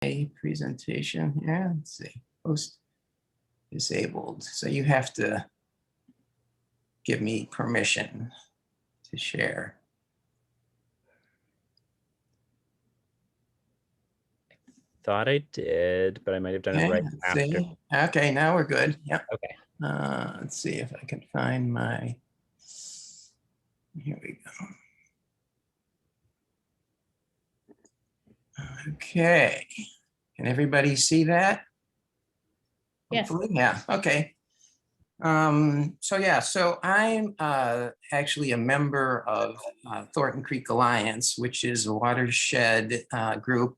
A presentation. Yeah, let's see. Host disabled. So you have to give me permission to share. Thought I did, but I might have done it right after. See. Okay, now we're good. Yep. Okay. Let's see if I can find my. Here we go. Okay. Can everybody see that? Yes. Hopefully, yeah. Okay. So I'm actually a member of Thornton Creek Alliance, which is a watershed group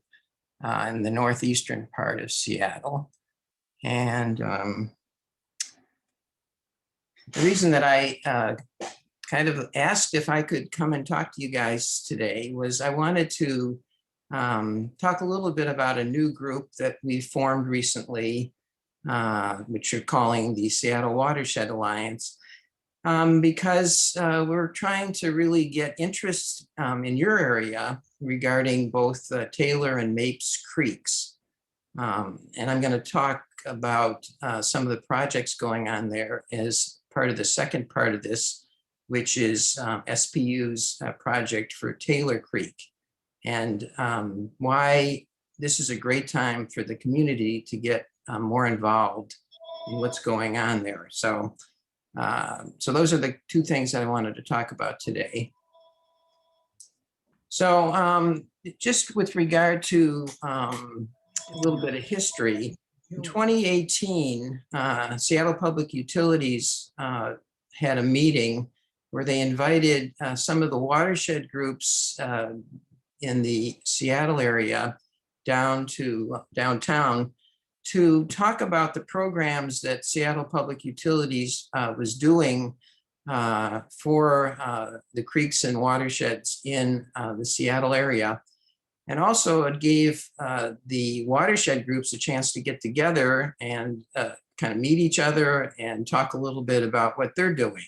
in the northeastern part of Seattle. And the reason that I kind of asked if I could come and talk to you guys today was I wanted to talk a little bit about a new group that we formed recently, which you're calling the Seattle Watershed Alliance, because we're trying to really get interest in your area regarding both Taylor and Mapes Creeks. And I'm going to talk about some of the projects going on there as part of the second part of this, which is SPU's project for Taylor Creek, and why this is a great time for the community to get more involved in what's going on there. So those are the two things that I wanted to talk about today. So just with regard to a little bit of history, in 2018, Seattle Public Utilities had a meeting where they invited some of the watershed groups in the Seattle area down to downtown to talk about the programs that Seattle Public Utilities was doing for the creeks and watersheds in the Seattle area. And also it gave the watershed groups a chance to get together and kind of meet each other and talk a little bit about what they're doing.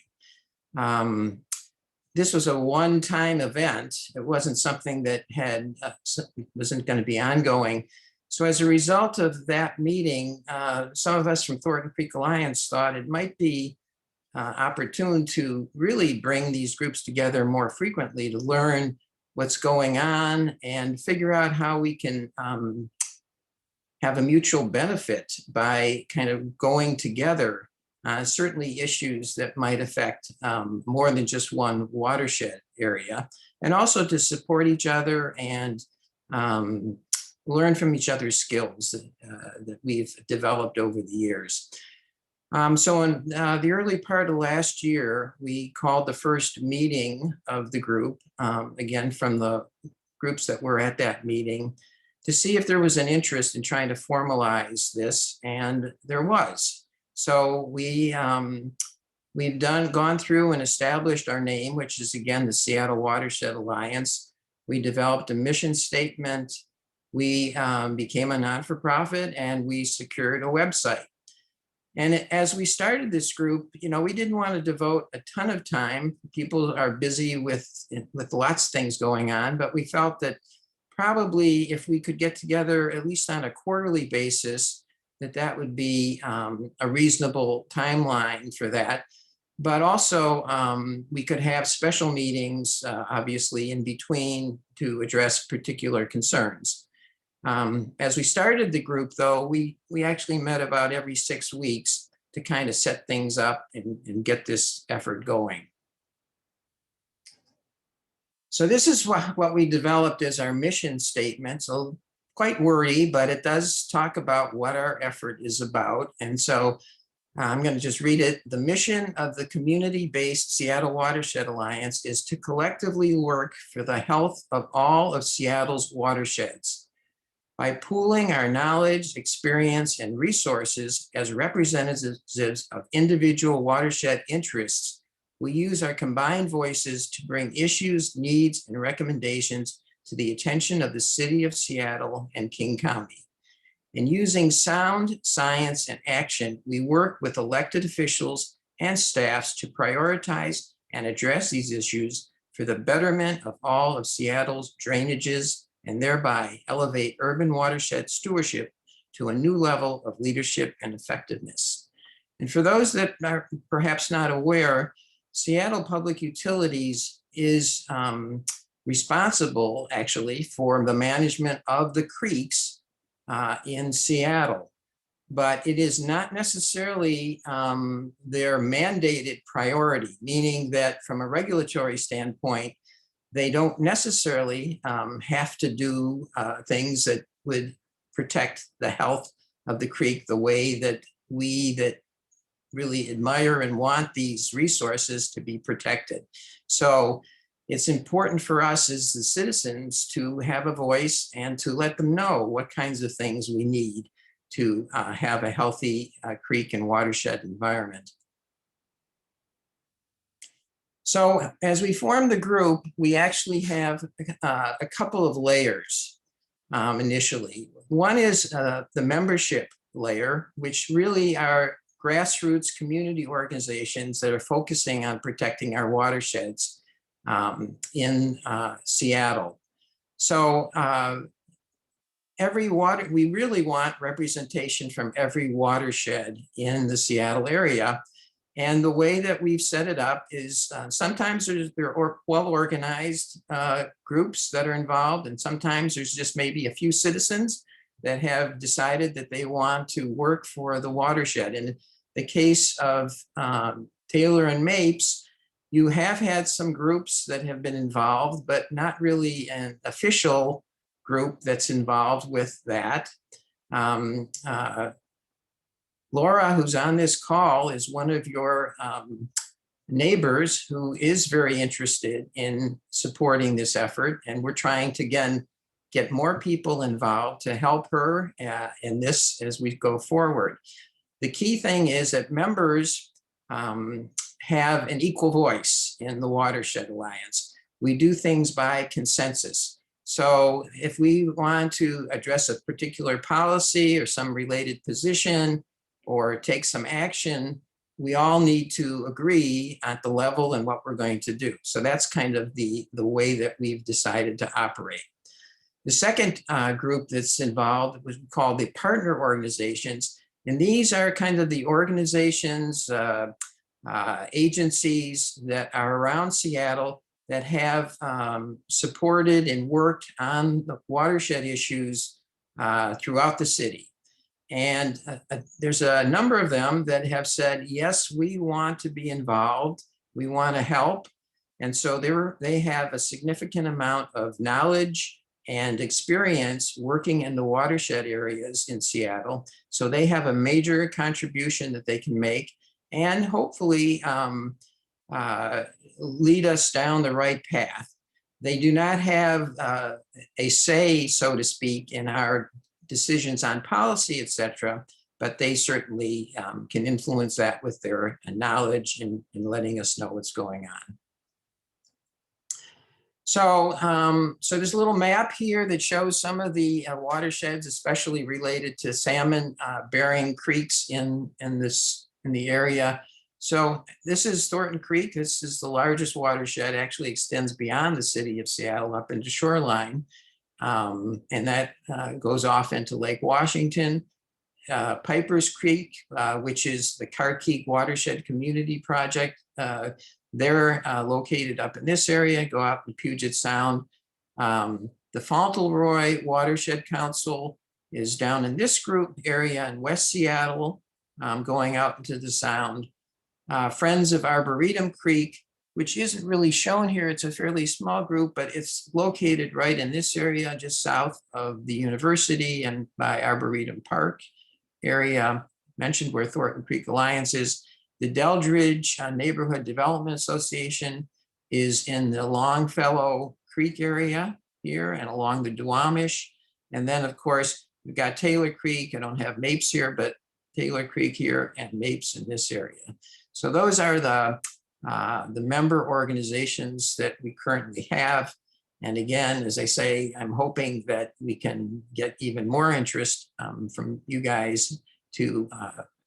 This was a one-time event. It wasn't something that wasn't going to be ongoing. So as a result of that meeting, some of us from Thornton Creek Alliance thought it might be opportune to really bring these groups together more frequently to learn what's going on and figure out how we can have a mutual benefit by kind of going together. Certainly issues that might affect more than just one watershed area, and also to support each other and learn from each other's skills that we've developed over the years. So in the early part of last year, we called the first meeting of the group, again, from the groups that were at that meeting, to see if there was an interest in trying to formalize this, and there was. So we've gone through and established our name, which is again the Seattle Watershed Alliance. We developed a mission statement. We became a not-for-profit, and we secured a website. And as we started this group, we didn't want to devote a ton of time. People are busy with lots of things going on, but we felt that probably if we could get together at least on a quarterly basis, that would be a reasonable timeline for that. But also we could have special meetings, obviously, in between to address particular concerns. As we started the group, though, we actually met about every 6 weeks to kind of set things up and get this effort going. So this is what we developed as our mission statement. So quite wordy, but it does talk about what our effort is about. And so I'm going to just read it. The mission of the community-based Seattle Watershed Alliance is to collectively work for the health of all of Seattle's watersheds. By pooling our knowledge, experience, and resources as representatives of individual watershed interests, we use our combined voices to bring issues, needs, and recommendations to the attention of the city of Seattle and King County. In using sound science and action, we work with elected officials and staffs to prioritize and address these issues for the betterment of all of Seattle's drainages, and thereby elevate urban watershed stewardship to a new level of leadership and effectiveness. And for those that are perhaps not aware, Seattle Public Utilities is responsible actually for the management of the creeks in Seattle. But it is not necessarily their mandated priority, meaning that from a regulatory standpoint, they don't necessarily have to do things that would protect the health of the creek the way that we that really admire and want these resources to be protected. So it's important for us as the citizens to have a voice and to let them know what kinds of things we need to have a healthy creek and watershed environment. So as we form the group, we actually have a couple of layers initially. One is the membership layer, which really are grassroots community organizations that are focusing on protecting our watersheds in Seattle. So we really want representation from every watershed in the Seattle area. And the way that we've set it up is sometimes there are well-organized groups that are involved, and sometimes there's just maybe a few citizens that have decided that they want to work for the watershed. In the case of Taylor and Mapes, you have had some groups that have been involved, but not really an official group that's involved with that. Laura, who's on this call, is one of your neighbors who is very interested in supporting this effort. And we're trying to, again, get more people involved to help her in this as we go forward. The key thing is that members have an equal voice in the Watershed Alliance. We do things by consensus. So if we want to address a particular policy or some related position or take some action, we all need to agree at the level and what we're going to do. So that's kind of the way that we've decided to operate. The second group that's involved was called the partner organizations. And these are kind of the organizations, agencies that are around Seattle that have supported and worked on the watershed issues throughout the city. And there's a number of them that have said, yes, we want to be involved. We want to help. And so they have a significant amount of knowledge and experience working in the watershed areas in Seattle. So they have a major contribution that they can make and hopefully lead us down the right path. They do not have a say, so to speak, in our decisions on policy, et cetera, but they certainly can influence that with their knowledge and letting us know what's going on. So, so there's a little map here that shows some of the watersheds, especially related to salmon bearing creeks in the area. So this is Thornton Creek. This is the largest watershed, actually extends beyond the city of Seattle up into shoreline. And that goes off into Lake Washington. Piper's Creek, which is the Carkeek Watershed Community Project. They're located up in this area, go out in Puget Sound. The Fauntleroy Watershed Council is down in this group area in West Seattle, going out into the Sound. Friends of Arboretum Creek, which isn't really shown here. It's a fairly small group, but it's located right in this area, just south of the university and by Arboretum Park area, mentioned where Thornton Creek Alliance is. The Deldridge Neighborhood Development Association is in the Longfellow Creek area here and along the Duwamish. And then, of course, we've got Taylor Creek. I don't have Mapes here, but Taylor Creek here and Mapes in this area. So those are the member organizations that we currently have. And again, as I say, I'm hoping that we can get even more interest from you guys to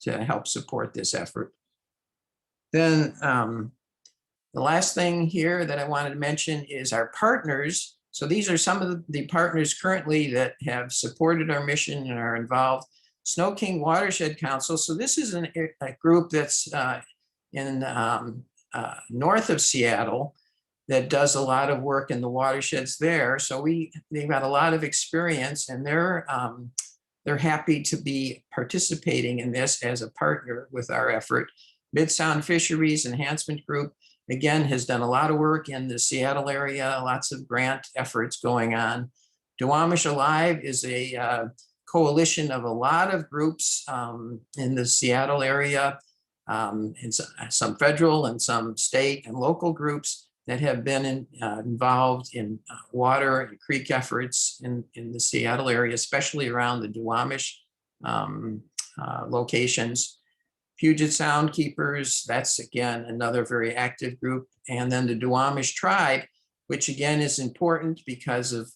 help support this effort. Then the last thing here that I wanted to mention is our partners. So these are some of the partners currently that have supported our mission and are involved. Snow King Watershed Council. So this is a group that's in north of Seattle that does a lot of work in the watersheds there. So they've got a lot of experience, and they're happy to be participating in this as a partner with our effort. Mid-Sound Fisheries Enhancement Group, again, has done a lot of work in the Seattle area, lots of grant efforts going on. Duwamish Alive is a coalition of a lot of groups in the Seattle area, and some federal and some state and local groups that have been involved in water and creek efforts in the Seattle area, especially around the Duwamish locations. Puget Sound Keepers, that's again another very active group. And then the Duwamish Tribe, which again is important because of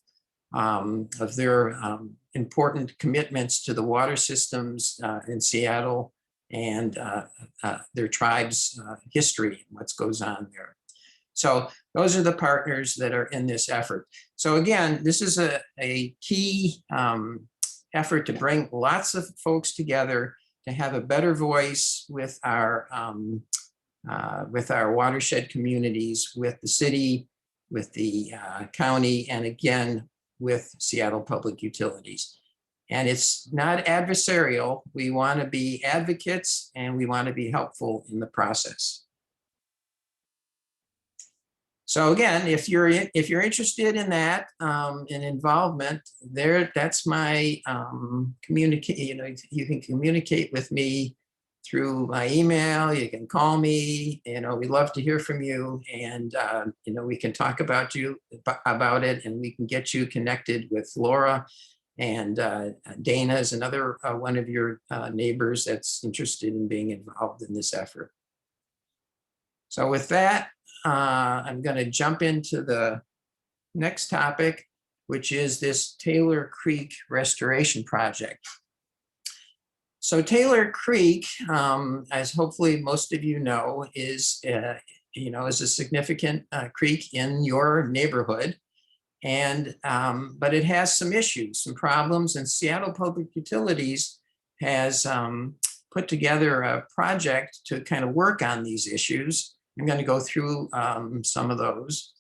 their important commitments to the water systems in Seattle and their tribe's history and what goes on there. So those are the partners that are in this effort. So again, this is a key effort to bring lots of folks together to have a better voice with our watershed communities, with the city, with the county, and again, with Seattle Public Utilities. And it's not adversarial. We want to be advocates and we want to be helpful in the process. So again, if you're interested in that, in involvement, that's my communicate. You can communicate with me through my email. You can call me. We'd love to hear from you, and we can talk about it, and we can get you connected with Laura, and Dana is another one of your neighbors that's interested in being involved in this effort. So with that, I'm going to jump into the next topic, which is this Taylor Creek restoration project. So Taylor Creek, as hopefully most of you know, is a significant creek in your neighborhood, and but it has some issues, some problems, and Seattle Public Utilities has put together a project to kind of work on these issues. I'm going to go through some of those.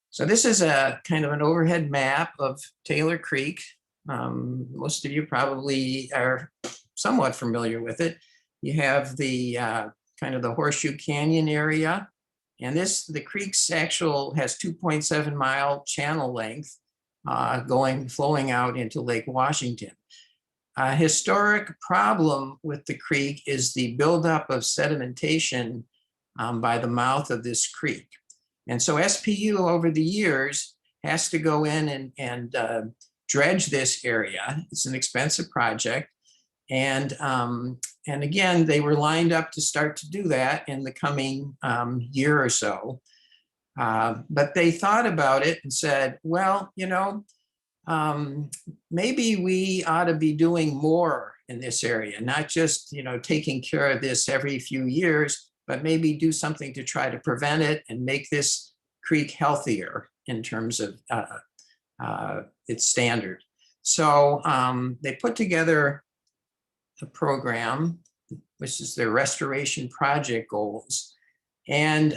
So this is a kind of an overhead map of Taylor Creek. Most of you probably are somewhat familiar with it. You have the kind of the Horseshoe Canyon area, and the creek's has 2.7 mile channel length flowing out into Lake Washington. A historic problem with the creek is the buildup of sedimentation by the mouth of this creek. And so SPU over the years has to go in and dredge this area. It's an expensive project. And again, they were lined up to start to do that in the coming year or so. But they thought about it and said, well, maybe we ought to be doing more in this area, not just, taking care of this every few years, but maybe do something to try to prevent it and make this creek healthier in terms of its standard. So they put together a program, which is their restoration project goals. And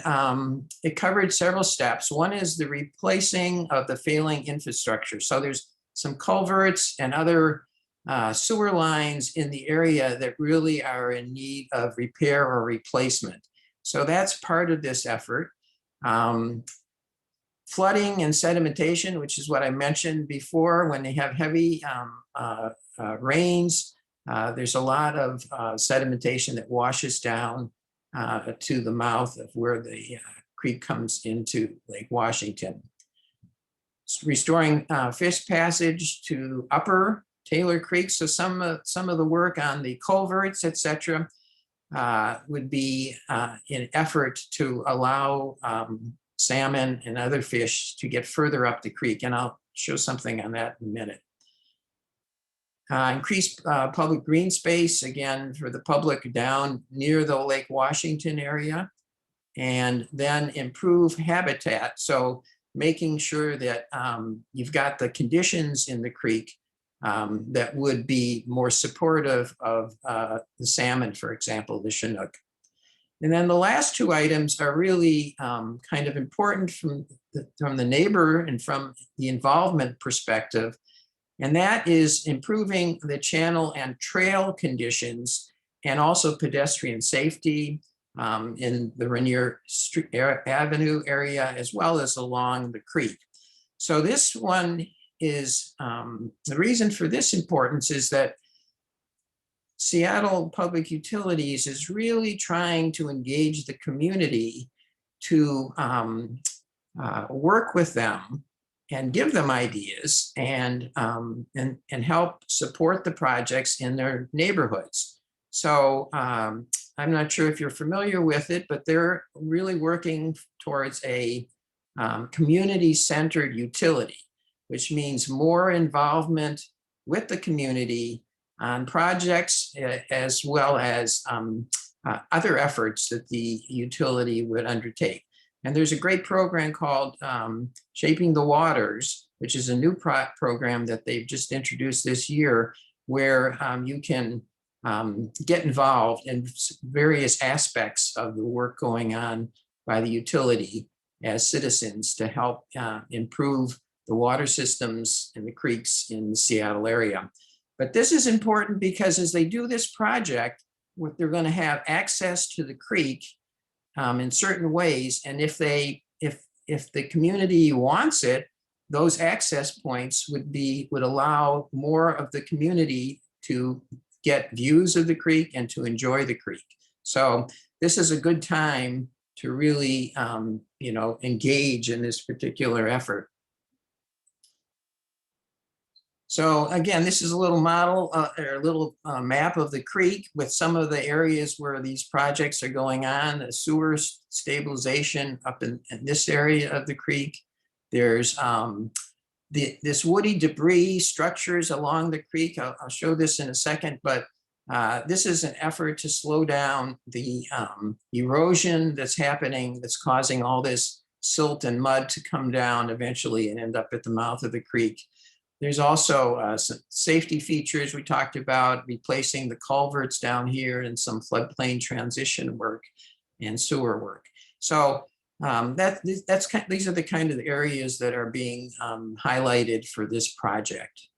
it covered several steps. One is the replacing of the failing infrastructure. So there's some culverts and other sewer lines in the area that really are in need of repair or replacement. So that's part of this effort. Flooding and sedimentation, which is what I mentioned before, when they have heavy rains, there's a lot of sedimentation that washes down to the mouth of where the creek comes into Lake Washington. Restoring fish passage to upper Taylor Creek. So some of the work on the culverts, etc., would be in effort to allow salmon and other fish to get further up the creek. And I'll show something on that in a minute. Increased public green space, again, for the public down near the Lake Washington area. and then improve habitat. So making sure that you've got the conditions in the creek that would be more supportive of the salmon, for example, the Chinook. And then the last two items are really kind of important from the neighbor and from the involvement perspective. And that is improving the channel and trail conditions and also pedestrian safety in the Rainier Street Avenue area, as well as along the creek. So this one is, the reason for this importance is that Seattle Public Utilities is really trying to engage the community to work with them and give them ideas and help support the projects in their neighborhoods. So I'm not sure if you're familiar with it, but they're really working towards a community-centered utility, which means more involvement with the community on projects as well as other efforts that the utility would undertake. And there's a great program called Shaping the Waters, which is a new program that they've just introduced this year, where you can get involved in various aspects of the work going on by the utility as citizens to help improve the water systems and the creeks in the Seattle area. But this is important because as they do this project, they're going to have access to the creek in certain ways. And if the community wants it, those access points would allow more of the community to get views of the creek and to enjoy the creek. So this is a good time to really engage in this particular effort. So again, this is a little model or a little map of the creek with some of the areas where these projects are going on. The sewer stabilization up in this area of the creek. There's this woody debris structures along the creek. I'll show this in a second, but this is an effort to slow down the erosion that's happening, that's causing all this silt and mud to come down eventually and end up at the mouth of the creek. There's also some safety features we talked about, replacing the culverts down here and some floodplain transition work and sewer work. So these are the kind of areas that are being highlighted for this project.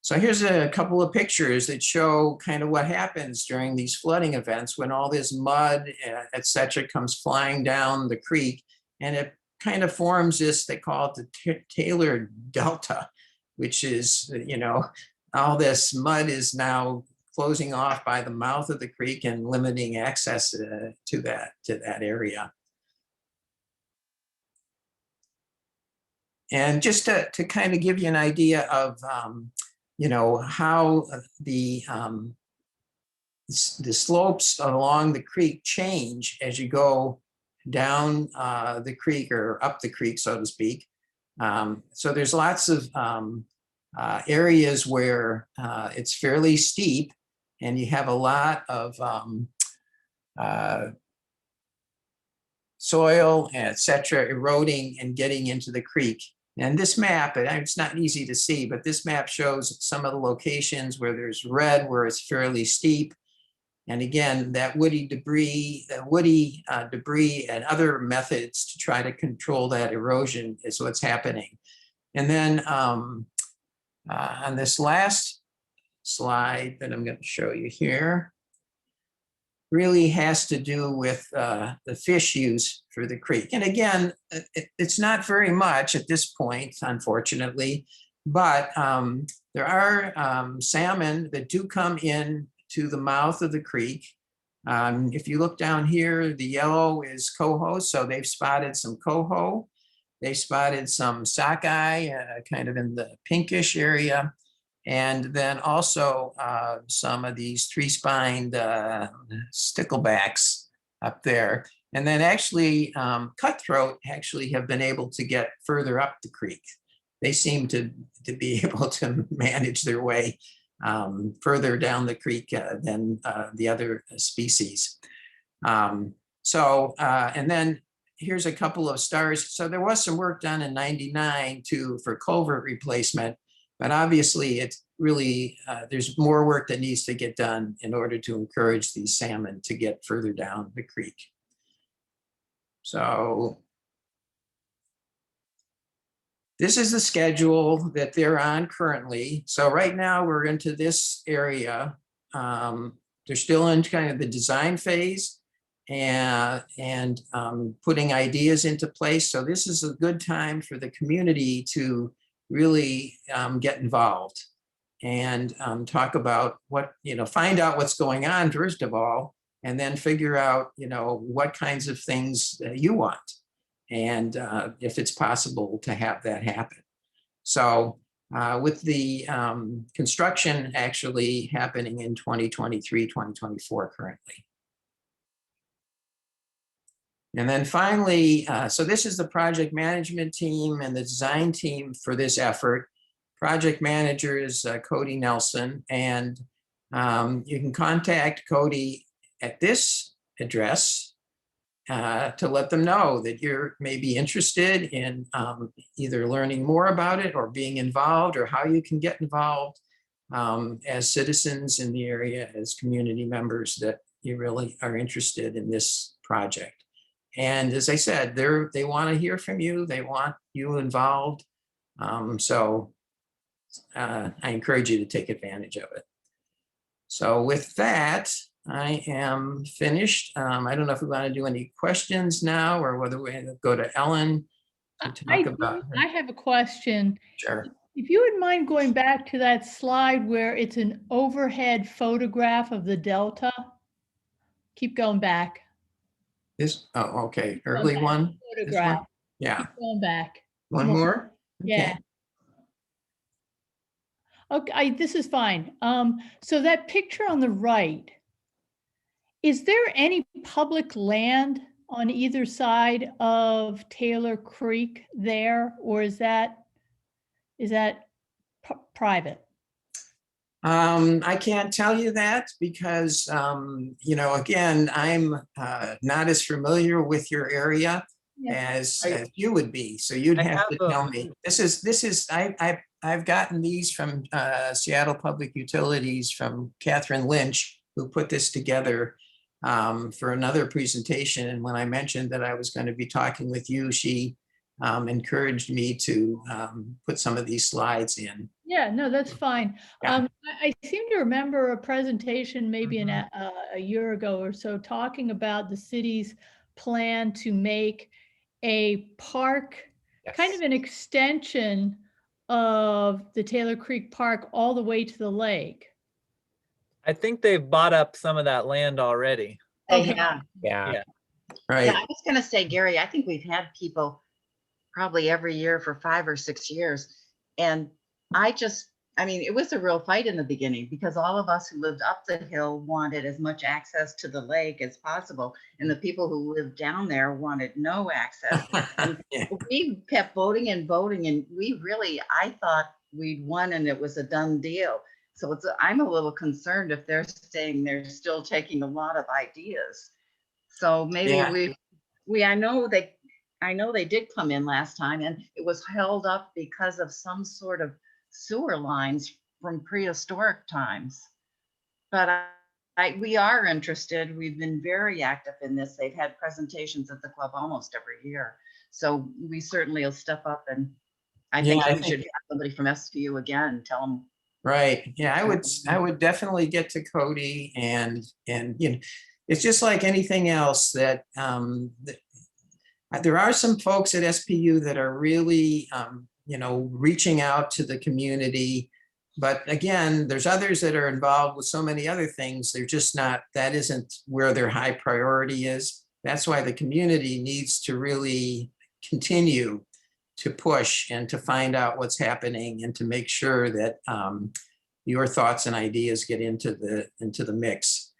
So here's a couple of pictures that show kind of what happens during these flooding events when all this mud, et cetera, comes flying down the creek, and it kind of forms this, they call it the Taylor Delta, which is, all this mud is now closing off by the mouth of the creek and limiting access to that area. And just to kind of give you an idea of, how the slopes along the creek change as you go down the creek or up the creek, so to speak. So there's lots of areas where it's fairly steep and you have a lot of soil, et cetera, eroding and getting into the creek. And this map, it's not easy to see, but this map shows some of the locations where there's red, where it's fairly steep. And again, that woody debris and other methods to try to control that erosion is what's happening. And then on this last slide that I'm going to show you here, really has to do with the fish use for the creek. And again, it's not very much at this point, unfortunately, but there are salmon that do come in to the mouth of the creek. If you look down here, the yellow is coho, so they've spotted some coho. They spotted some sockeye, kind of in the pinkish area. And then also some of these three-spined sticklebacks up there. And then actually cutthroat actually have been able to get further up the creek. They seem to be able to manage their way further down the creek than the other species. And then here's a couple of stars. So there was some work done in '99 for culvert replacement, but obviously it's really, there's more work that needs to get done in order to encourage these salmon to get further down the creek. So this is the schedule that they're on currently. So right now we're into this area. They're still in kind of the design phase and putting ideas into place. So this is a good time for the community to really get involved and talk about what, find out what's going on first of all, and then figure out, what kinds of things you want. And if it's possible to have that happen. So with the construction actually happening in 2023, 2024 currently. And then finally, so this is the project management team and the design team for this effort. Project manager is Cody Nelson, and you can contact Cody at this address to let them know that you're maybe interested in either learning more about it or being involved, or how you can get involved as citizens in the area, as community members, that you really are interested in this project. And as I said, they want to hear from you. They want you involved. So I encourage you to take advantage of it. So with that, I am finished. I don't know if we want to do any questions now, or whether we go to Ellen to talk about her. I have a question. Sure. If you wouldn't mind going back to that slide where it's an overhead photograph of the delta. Keep going back. This, oh, okay, early one. This one? Photograph. Yeah. Keep going back. One more? Yeah. Okay, this is fine. So that picture on the right, is there any public land on either side of Taylor Creek there, or is that private? I can't tell you that because, again, I'm not as familiar with your area as you would be. So you'd have to tell me. I've gotten these from Seattle Public Utilities from Catherine Lynch, who put this together for another presentation. And when I mentioned that I was going to be talking with you, she encouraged me to put some of these slides in. Yeah, no, that's fine. Yeah. I seem to remember a presentation maybe a year ago or so talking about the city's plan to make a park, kind of an extension of the Taylor Creek Park all the way to the lake. I think they've bought up some of that land already. They Okay. have. Yeah. Right. Yeah, I was going to say, Gary, I think we've had people probably every year for 5 or 6 years. And I mean, it was a real fight in the beginning because all of us who lived up the hill wanted as much access to the lake as possible. And the people who lived down there wanted no access. Yeah. We kept voting and voting, and I thought we'd won and it was a done deal. So I'm a little concerned if they're saying they're still taking a lot of ideas. So maybe I know they did come in last time, and it was held up because of some sort of sewer lines from prehistoric times. But we are interested. We've been very active in this. They've had presentations at the club almost every year. So we certainly will step up, and I think we should have somebody from SPU again, tell them. Right. Yeah, I would definitely get to Cody, and it's just like anything else that there are some folks at SPU that are really reaching out to the community. But again, there's others that are involved with so many other things. They're just not, that isn't where their high priority is. That's why the community needs to really continue to push and to find out what's happening and to make sure that your thoughts and ideas get into the mix.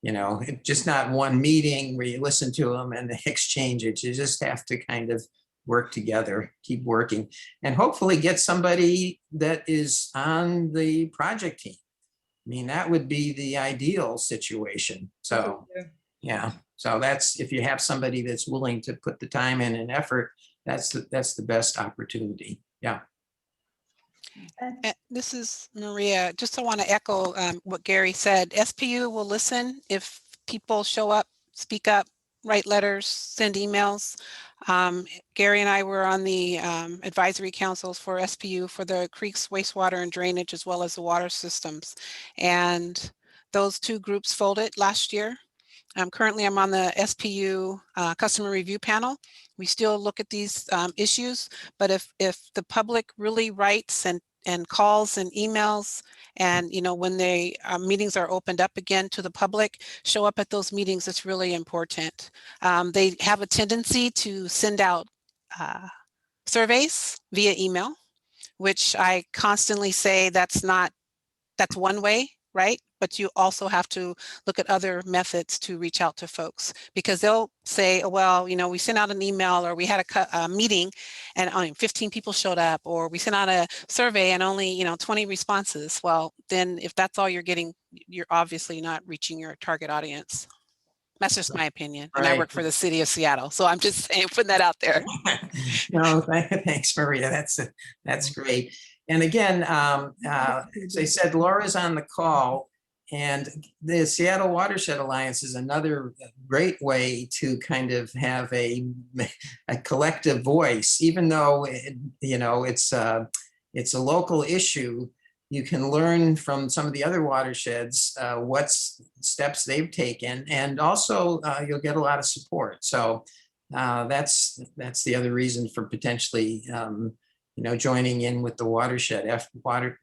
It's just not one meeting where you listen to them and they exchange it. You just have to kind of work together, keep working, and hopefully get somebody that is on the project team. mean, that would be the ideal situation. So, yeah, so that's, if you have somebody that's willing to put the time in and effort, that's the best opportunity. Yeah. This is Maria. Just I want to echo what Gary said. SPU will listen if people show up, speak up, write letters, send emails. Gary and I were on the advisory councils for SPU for the creeks, wastewater and drainage, as well as the water systems. And those two groups folded last year. Currently, I'm on the SPU customer review panel. We still look at these issues, but if the public really writes and calls and emails, and when they meetings are opened up again to the public, show up at those meetings, it's really important. They have a tendency to send out surveys via email, which I constantly say that's one way, right? But you also have to look at other methods to reach out to folks, because they'll say, well, we sent out an email, or we had a meeting and only 15 people showed up, or we sent out a survey and only 20 responses. Well, then if that's all you're getting, you're obviously not reaching your target audience. That's just my opinion. And I work for the city of Seattle, so I'm just saying, putting that out there. No, thanks, Maria. That's great. And again, as I said, Laura's on the call, and the Seattle Watershed Alliance is another great way to kind of have a collective voice, even though it's a local issue. You can learn from some of the other watersheds what steps they've taken, and also you'll get a lot of support. So that's the other reason for potentially joining in with the watershed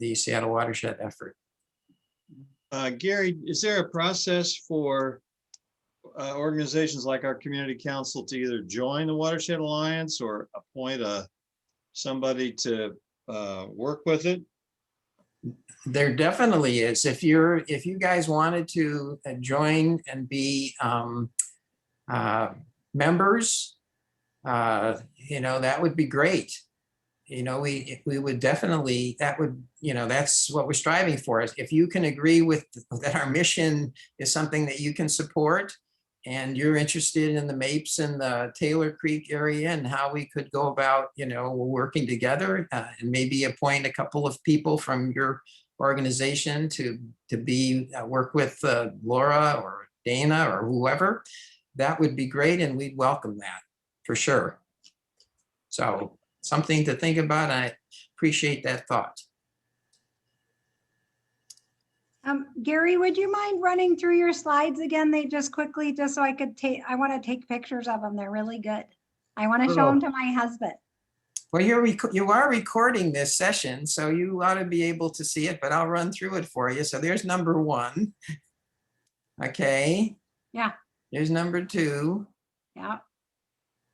the Seattle watershed effort. Gary, is there a process for organizations like our community council to either join the Watershed Alliance or appoint somebody to work with it? There definitely is. If you guys wanted to join and be members, that would be great. We would definitely, that's what we're striving for. If you can agree with that our mission is something that you can support, and you're interested in the Mapes and the Taylor Creek area and how we could go about, working together, and maybe appoint a couple of people from your organization to work with Laura or Dana or whoever, that would be great, and we'd welcome that for sure. So something to think about. I appreciate that thought. Gary, would you mind running through your slides again? They just quickly, just so I could I want to take pictures of them. They're really good. I want to show them to my husband. Well, you are recording this session, so you ought to be able to see it, but I'll run through it for you. So there's number 1. Okay. Yeah. There's number 2. Yeah.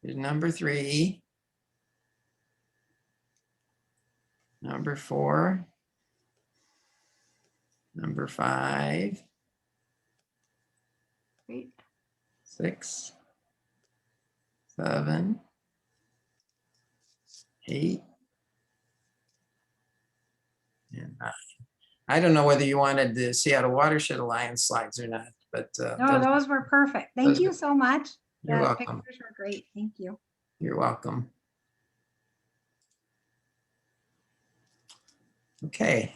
There's number 3. Number 4. Number 5. Great. 6. 7. 8. And 9. I don't know whether you wanted the Seattle Watershed Alliance slides or not, but No, those were perfect. Thank you so much. You're The welcome. pictures were great. Thank you. You're welcome. Okay.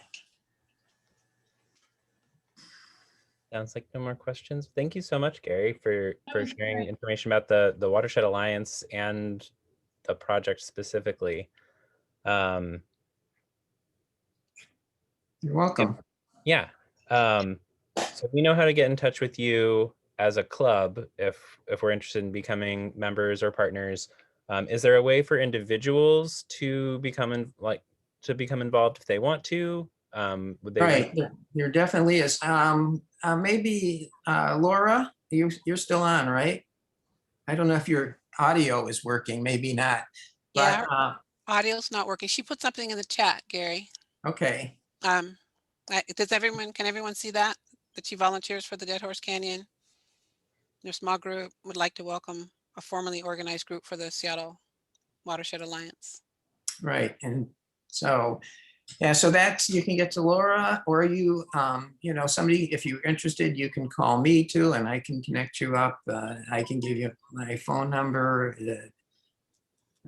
Sounds like no more questions. Thank you so much, Gary, for was sharing great. information about the Watershed Alliance and the project specifically. You're welcome. Yeah. So we know how to get in touch with you as a club if we're interested in becoming members or partners. Is there a way for individuals to become involved if they want to? Would they Right. There definitely is. Maybe Laura, you're still on, right? I don't know if your audio is working, maybe not. But, Yeah, audio's not working. She put something in the chat, Gary. okay. Can everyone see that she volunteers for the Dead Horse Canyon? Their small group would like to welcome a formally organized group for the Seattle Watershed Alliance. Right. And so Yeah, so that's, you can get to Laura, or you, you know, somebody, if you're interested, you can call me too, and I can connect you up. I can give you my phone number,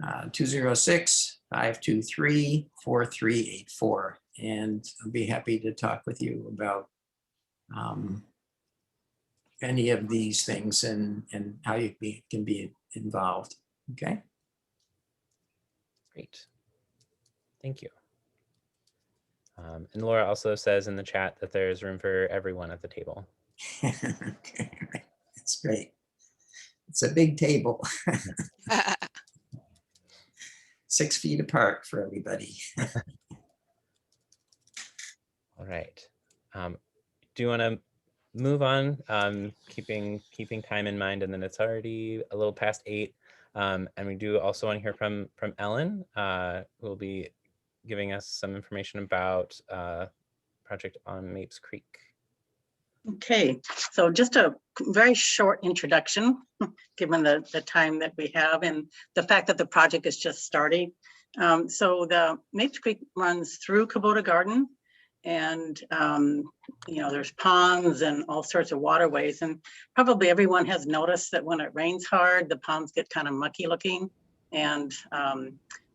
206-523-4384. And I'll be happy to talk with you about any of these things and how you can be involved. Okay. Great. Thank you. And Laura also says in the chat that there's room for everyone at the table. Okay, that's great. It's a big table. 6 feet apart for everybody. All right. Do you want to move on? Keeping time in mind, and then it's already a little past 8. And we do also want to hear from Ellen, who will be giving us some information about project on Mapes Creek. Okay, so just a very short introduction, given the time that we have and the fact that the project is just starting. So the Mapes Creek runs through Kubota Garden, and you know, there's ponds and all sorts of waterways, and probably everyone has noticed that when it rains hard, the ponds get kind of mucky looking, and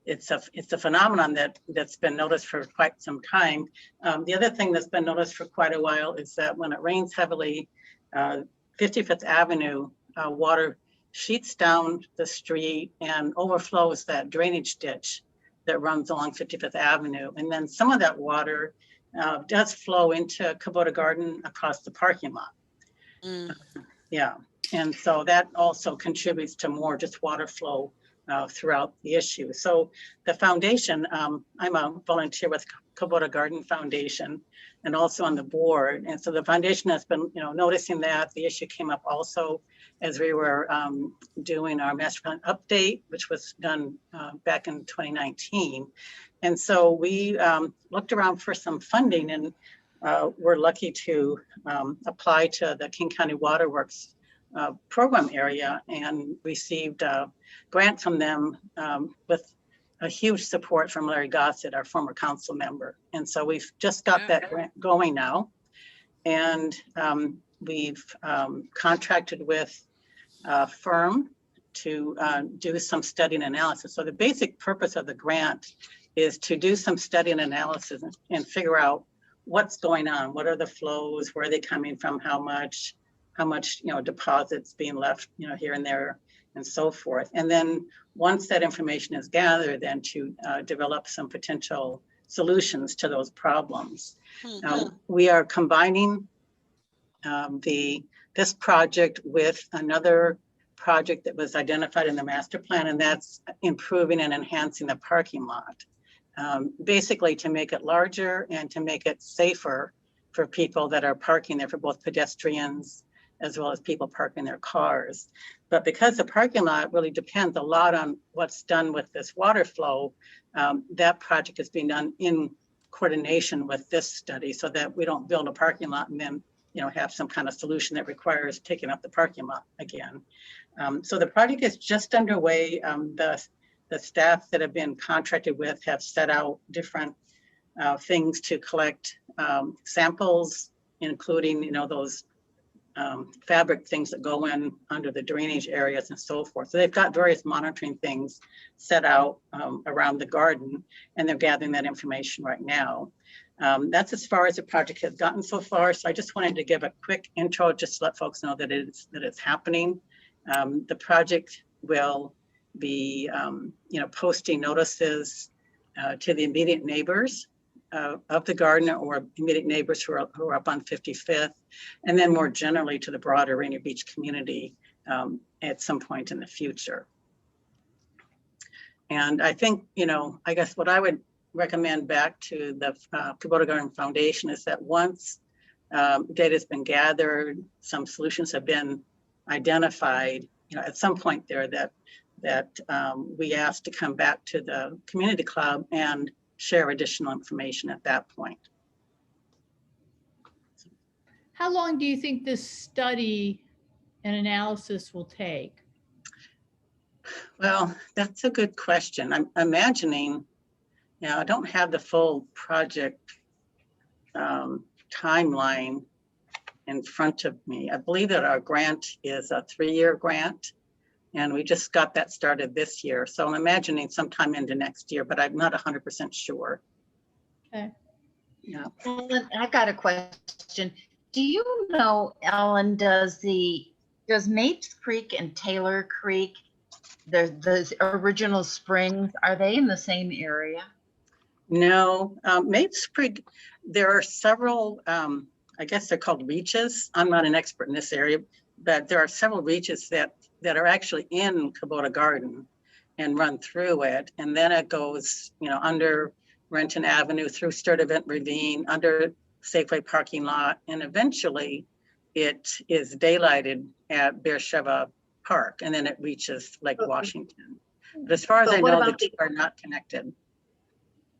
it's a phenomenon that's been noticed for quite some time. The other thing that's been noticed for quite a while is that when it rains heavily, 55th Avenue water sheets down the street and overflows that drainage ditch that runs along 55th Avenue. And then some of that water does flow into Kubota Garden across the parking lot. Yeah, and so that also contributes to more just water flow throughout the issue. So the foundation, I'm a volunteer with Kubota Garden Foundation and also on the board. And so the foundation has been, you know, noticing that the issue came up also as we were doing our master plan update, which was done back in 2019. And so we looked around for some funding, and we're lucky to apply to the King County Waterworks program area and received a grant from them with a huge support from Larry Gossett, our former council member. And so we've just got that grant going now. And we've contracted with a firm to do some study and analysis. So the basic purpose of the grant is to do some study and analysis and figure out what's going on. What are the flows? Where are they coming from? How much, you know, deposits being left, you know, here and there, and so forth. And then once that information is gathered, then to develop some potential solutions to those problems. We are combining this project with another project that was identified in the master plan, and that's improving and enhancing the parking lot. Basically to make it larger and to make it safer for people that are parking there, for both pedestrians as well as people parking their cars. But because the parking lot really depends a lot on what's done with this water flow, that project is being done in coordination with this study so that we don't build a parking lot and then, you know, have some kind of solution that requires taking up the parking lot again. So the project is just underway. The staff that have been contracted with have set out different things to collect samples, including, you know, those fabric things that go in under the drainage areas and so forth. So they've got various monitoring things set out around the garden, and they're gathering that information right now. That's as far as the project has gotten so far. So I just wanted to give a quick intro, just to let folks know that it's happening. The project will be, you know, posting notices to the immediate neighbors of the garden or immediate neighbors who are up on 55th, and then more generally to the broader Rainier Beach community at some point in the future. And I think, you know, I guess what I would recommend back to the Kubota Garden Foundation is that once data has been gathered, some solutions have been identified, you know, at some point there that we asked to come back to the community club and share additional information at that point. How long do you think this study and analysis will take? Well, that's a good question. I'm imagining Now, I don't have the full project timeline in front of me. I believe that our grant is a 3-year grant, and we just got that started this year. So I'm imagining sometime into next year, but I'm not 100% sure. Okay. Yeah. Ellen, I've got a question. Do you know, Ellen, does Mapes Creek and Taylor Creek, the original springs, are they in the same area? No, Mapes Creek, there are several, I guess they're called reaches. I'm not an expert in this area, but there are several reaches that are actually in Kubota Garden and run through it. And then it goes, under Renton Avenue, through Sturtevant Ravine, under Safeway parking lot, and eventually it is daylighted at Beersheba Park, and then it reaches Lake Washington. But as far as But I what know, about the two are not connected.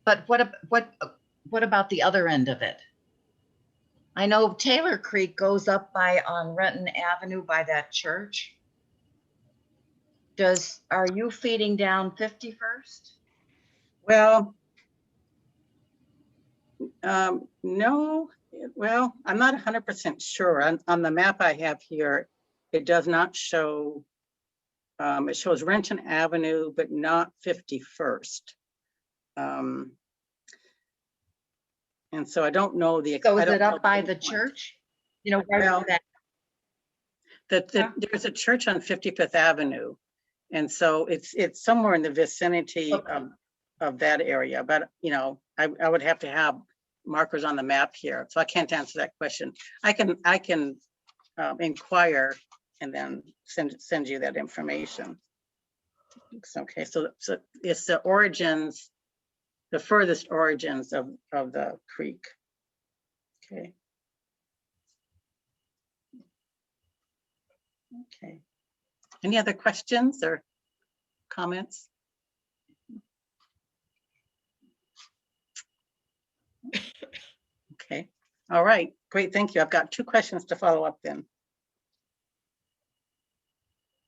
But what about the other end of it? I know Taylor Creek goes up on Renton Avenue by that church. Are you feeding down 51st? Well, no, well, I'm not 100% sure. On the map I have here, it does not show, it shows Renton Avenue, but not 51st. And so I don't know the. So I is don't it know up by which the one. church? Where Well, that, there's a church on 55th Avenue. And so it's somewhere in the vicinity Okay. of that area. But, I would have to have markers on the map here. So I can't answer that question. I can inquire and then send you that information. It's okay. So it's the origins, the furthest origins of the creek. Okay. Okay. Any other questions or comments? Okay. All right. Great. Thank you. I've got 2 questions to follow up then.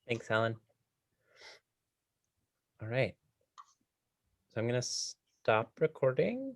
Thanks, Helen. All right. So I'm going to stop recording.